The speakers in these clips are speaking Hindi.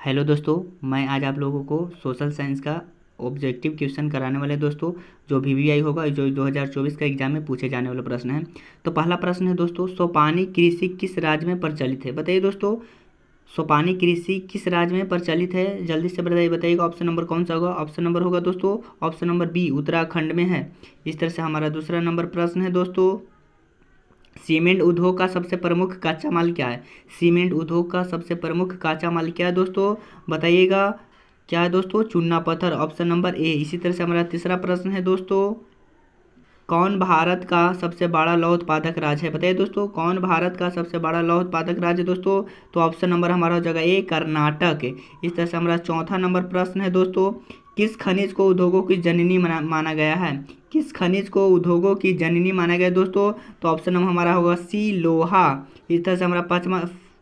हेलो दोस्तों, मैं आज आप लोगों को सोशल साइंस का ऑब्जेक्टिव क्वेश्चन कराने वाले दोस्तों, जो वीवीआई होगा, जो 2024 का एग्जाम में पूछे जाने वाला प्रश्न है। तो पहला प्रश्न है दोस्तों, सोपानी कृषि किस राज्य में प्रचलित है? बताइए दोस्तों, सोपानी कृषि किस राज्य में प्रचलित है? जल्दी से बताइएगा। ऑप्शन नंबर कौन सा होगा? ऑप्शन नंबर होगा दोस्तों ऑप्शन नंबर बी, उत्तराखंड में है। इस तरह से हमारा दूसरा नंबर प्रश्न है दोस्तों, सीमेंट उद्योग का सबसे प्रमुख कच्चा माल क्या है? सीमेंट उद्योग का सबसे प्रमुख कच्चा माल क्या है दोस्तों? बताइएगा। क्या है दोस्तों? चूना पत्थर, ऑप्शन नंबर ए। इसी तरह से हमारा तीसरा प्रश्न है दोस्तों, कौन भारत का सबसे बड़ा लौह उत्पादक राज्य है? बताइए दोस्तों, कौन भारत का सबसे बड़ा लौह उत्पादक राज्य है दोस्तों? तो ऑप्शन नंबर हमारा हो जाएगा ए, कर्नाटक। इस तरह से हमारा चौथा नंबर प्रश्न है दोस्तों, किस खनिज को उद्योगों की जननी माना गया है? किस खनिज को उद्योगों की जननी माना गया है दोस्तों? तो ऑप्शन नंबर हमारा होगा सी, लोहा। इस तरह से हमारा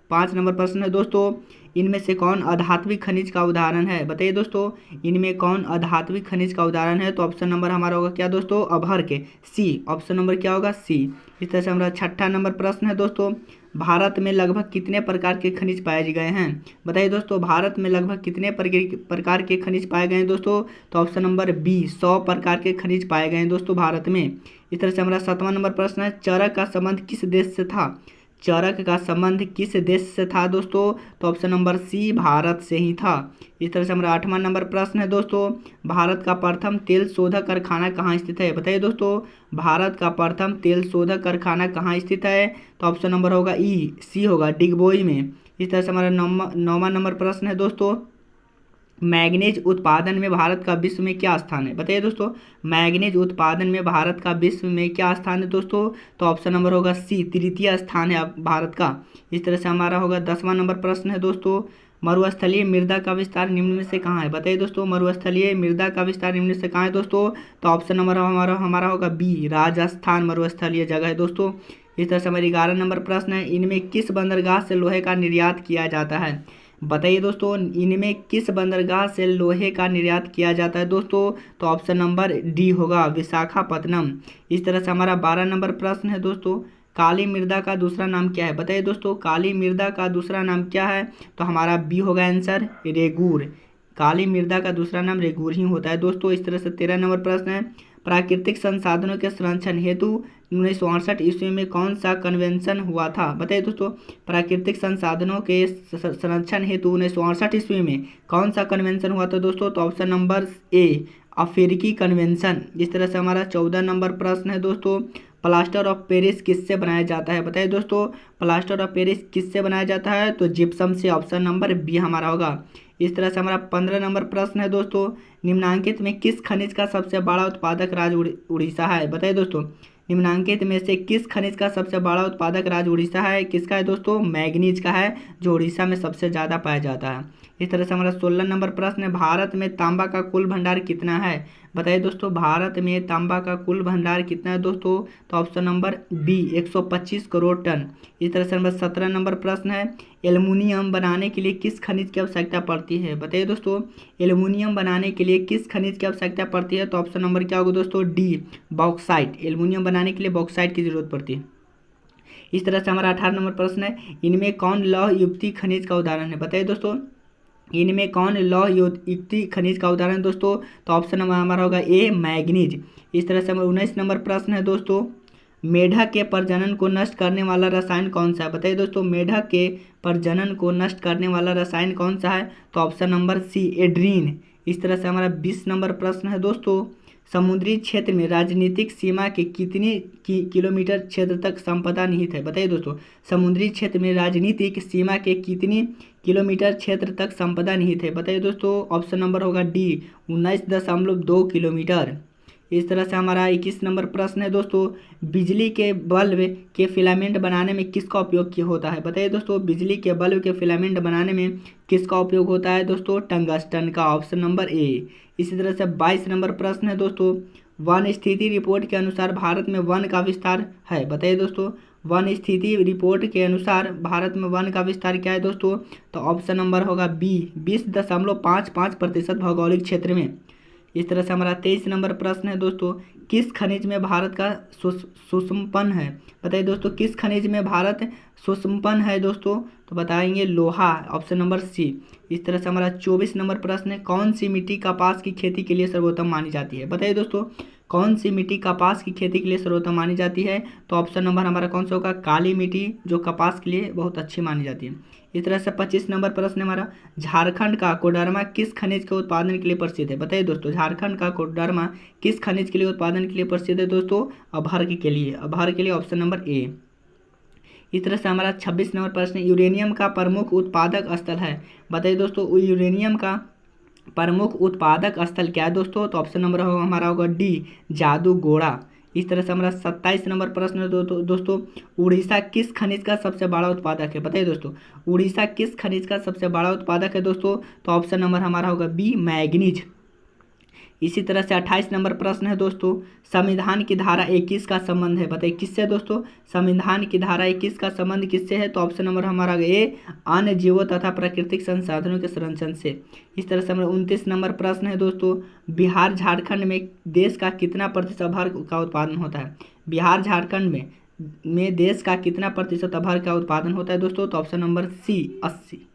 पाँच नंबर प्रश्न है दोस्तों, इनमें से कौन अधात्विक खनिज का उदाहरण है? बताइए दोस्तों, इनमें कौन अधात्विक खनिज का उदाहरण है? तो ऑप्शन नंबर हमारा होगा क्या दोस्तों? अभ्रक, सी। ऑप्शन नंबर क्या होगा? सी। इस तरह से हमारा छठा नंबर प्रश्न है दोस्तों, भारत में लगभग कितने प्रकार के खनिज पाए गए हैं? बताइए दोस्तों, भारत में लगभग कितने प्रकार के खनिज पाए गए हैं दोस्तों? तो ऑप्शन नंबर बी, 100 प्रकार के खनिज पाए गए हैं दोस्तों भारत में। इस तरह से हमारा सातवां नंबर प्रश्न है, चरक का संबंध किस देश से था? चरक का संबंध किस देश से था दोस्तों? तो ऑप्शन नंबर सी, भारत से ही था। इस तरह से हमारा आठवां नंबर प्रश्न है दोस्तों, भारत का प्रथम तेल शोधक कारखाना कहाँ स्थित है? बताइए दोस्तों, भारत का प्रथम तेल शोधक कारखाना कहाँ स्थित है? तो ऑप्शन नंबर होगा ई, सी होगा, डिगबोई में। इस तरह से हमारा नौवां नंबर प्रश्न है दोस्तों, मैग्नीज उत्पादन में भारत का विश्व में क्या स्थान है? बताइए दोस्तों, मैग्नीज उत्पादन में भारत का विश्व में क्या स्थान है दोस्तों? तो ऑप्शन नंबर होगा सी, तृतीय स्थान है भारत का। इस तरह से हमारा होगा 10वां नंबर प्रश्न है दोस्तों, मरुस्थलीय मृदा का विस्तार निम्न में से कहाँ है? बताइए दोस्तों, मरुस्थलीय मृदा का विस्तार निम्न में से कहाँ है दोस्तों? तो ऑप्शन नंबर हमारा होगा बी, राजस्थान मरुस्थलीय जगह है दोस्तों। इस तरह से हमारी 11 नंबर प्रश्न है, इनमें किस बंदरगाह से लोहे का निर्यात किया जाता है? बताइए दोस्तों, इनमें किस बंदरगाह से लोहे का निर्यात किया जाता है दोस्तों? तो ऑप्शन नंबर डी होगा, विशाखापत्तनम। इस तरह से हमारा 12 नंबर प्रश्न है दोस्तों, काली मृदा का दूसरा नाम क्या है? बताइए दोस्तों, काली मृदा का दूसरा नाम क्या है? तो हमारा बी होगा आंसर, रेगूर। काली मृदा का दूसरा नाम रेगूर ही होता है दोस्तों। इस तरह से 13 नंबर प्रश्न है, प्राकृतिक संसाधनों के संरक्षण हेतु 1968 ईस्वी में कौन सा कन्वेंशन हुआ था? बताइए दोस्तों, प्राकृतिक संसाधनों के संरक्षण हेतु 1968 ईस्वी में कौन सा कन्वेंशन हुआ था दोस्तों? तो ऑप्शन नंबर ए, अफ्रीकी कन्वेंशन। इस तरह से हमारा 14 नंबर प्रश्न है दोस्तों, प्लास्टर ऑफ पेरिस किससे बनाया जाता है? बताइए दोस्तों, प्लास्टर ऑफ पेरिस किससे बनाया जाता है? तो जिप्सम से। ऑप्शन नंबर बी हमारा होगा। इस तरह से हमारा 15 नंबर प्रश्न है दोस्तों, निम्नांकित में किस खनिज का सबसे बड़ा उत्पादक राज्य उड़ीसा है? बताइए दोस्तों, निम्नांकित में से किस खनिज का सबसे बड़ा उत्पादक राज्य उड़ीसा है? किसका है दोस्तों? मैग्नीज का है, जो उड़ीसा में सबसे ज़्यादा पाया जाता है। इस तरह से हमारा 16 नंबर प्रश्न है, भारत में तांबा का कुल भंडार कितना है? बताइए दोस्तों, भारत में तांबा का कुल भंडार कितना है दोस्तों? तो option number B, 125 crore ton. इस तरह से हमारा 17 नंबर प्रश्न है, एल्युमिनियम बनाने के लिए किस खनिज की आवश्यकता पड़ती है? बताइए दोस्तों, एल्युमिनियम बनाने के लिए किस खनिज की आवश्यकता पड़ती है? तो ऑप्शन नंबर क्या होगा दोस्तों? D, bauxite. एल्युमिनियम बनाने के लिए बॉक्साइट की जरूरत पड़ती है। इस तरह से हमारा 18 नंबर प्रश्न है, इनमें कौन लौह युक्ति खनिज का उदाहरण है? बताइए दोस्तों, इनमें कौन लौह युक्ति खनिज का उदाहरण दोस्तों? तो ऑप्शन नंबर हमारा होगा ए, मैग्नीज। इस तरह से हमारा 19 नंबर प्रश्न है दोस्तों, मेढक के प्रजनन को नष्ट करने वाला रसायन कौन सा है? बताइए दोस्तों, मेढक के प्रजनन को नष्ट करने वाला रसायन कौन सा है? तो ऑप्शन नंबर सी, एड्रीन। इस तरह से हमारा 20 नंबर प्रश्न है दोस्तों, समुद्री क्षेत्र में राजनीतिक सीमा के कितनी किलोमीटर क्षेत्र तक संपदा निहित है? बताइए दोस्तों, समुद्री क्षेत्र में राजनीतिक सीमा के कितनी किलोमीटर क्षेत्र तक संपदा निहित है? बताइए दोस्तों, ऑप्शन नंबर होगा डी, 19.2 किलोमीटर। इस तरह से हमारा 21 नंबर प्रश्न है दोस्तों, बिजली के बल्ब के फिलामेंट बनाने में किसका उपयोग किया होता है? बताइए दोस्तों, बिजली के बल्ब के फिलामेंट बनाने में किसका उपयोग होता है दोस्तों? टंगस्टन का। Option number A. इसी तरह से 22 नंबर प्रश्न है दोस्तों, वन स्थिति रिपोर्ट के अनुसार भारत में वन का विस्तार है? बताइए दोस्तों, वन स्थिति रिपोर्ट के अनुसार भारत में वन का विस्तार क्या है दोस्तों? तो ऑप्शन नंबर होगा बी, 20.55% भौगोलिक क्षेत्र में। इस तरह से हमारा 23 नंबर प्रश्न है दोस्तों, किस खनिज में भारत का सुषमपन है? बताइए दोस्तों, किस खनिज में भारत सुषमपन है दोस्तों? तो बताएंगे लोहा, ऑप्शन नंबर सी। इस तरह से हमारा 24 नंबर प्रश्न है, कौन सी मिट्टी कपास की खेती के लिए सर्वोत्तम मानी जाती है? बताइए दोस्तों, कौन सी मिट्टी कपास की खेती के लिए सर्वोत्तम मानी जाती है? तो ऑप्शन नंबर हमारा कौन सा होगा? काली मिट्टी, जो कपास के लिए बहुत अच्छी मानी जाती है। इस तरह से 25 नंबर प्रश्न हमारा, झारखंड का कोडरमा किस खनिज के उत्पादन के लिए प्रसिद्ध है? बताइए दोस्तों, झारखंड का कोडरमा किस खनिज के लिए उत्पादन के लिए प्रसिद्ध है दोस्तों? अभर्ग के लिए, अभर्ग के लिए, ऑप्शन नंबर ए। इस तरह से हमारा 26 नंबर प्रश्न, यूरेनियम का प्रमुख उत्पादक स्थल है? बताइए दोस्तों, यूरेनियम का प्रमुख उत्पादक स्थल क्या है दोस्तों? तो ऑप्शन नंबर हमारा होगा डी, जादूगोड़ा। इस तरह से हमारा 27 नंबर प्रश्न है दोस्तों, उड़ीसा किस खनिज का सबसे बड़ा उत्पादक है? बताइए दोस्तों, उड़ीसा किस खनिज का सबसे बड़ा उत्पादक है दोस्तों? तो ऑप्शन नंबर हमारा होगा बी, मैग्नीज। इसी तरह से 28 नंबर प्रश्न है दोस्तों, संविधान की धारा 21 का संबंध है? बताइए किससे दोस्तों? संविधान की धारा 21 का संबंध किससे है? तो ऑप्शन नंबर हमारा ए, अन्य जीवों तथा प्राकृतिक संसाधनों के संरक्षण से। इस तरह से हमारा 29 नंबर प्रश्न है दोस्तों, बिहार झारखंड में देश का कितना प्रतिशत अभ्र का उत्पादन होता है? बिहार झारखंड में देश का कितना प्रतिशत अभ्र का उत्पादन होता है दोस्तों? तो ऑप्शन नंबर सी, 80।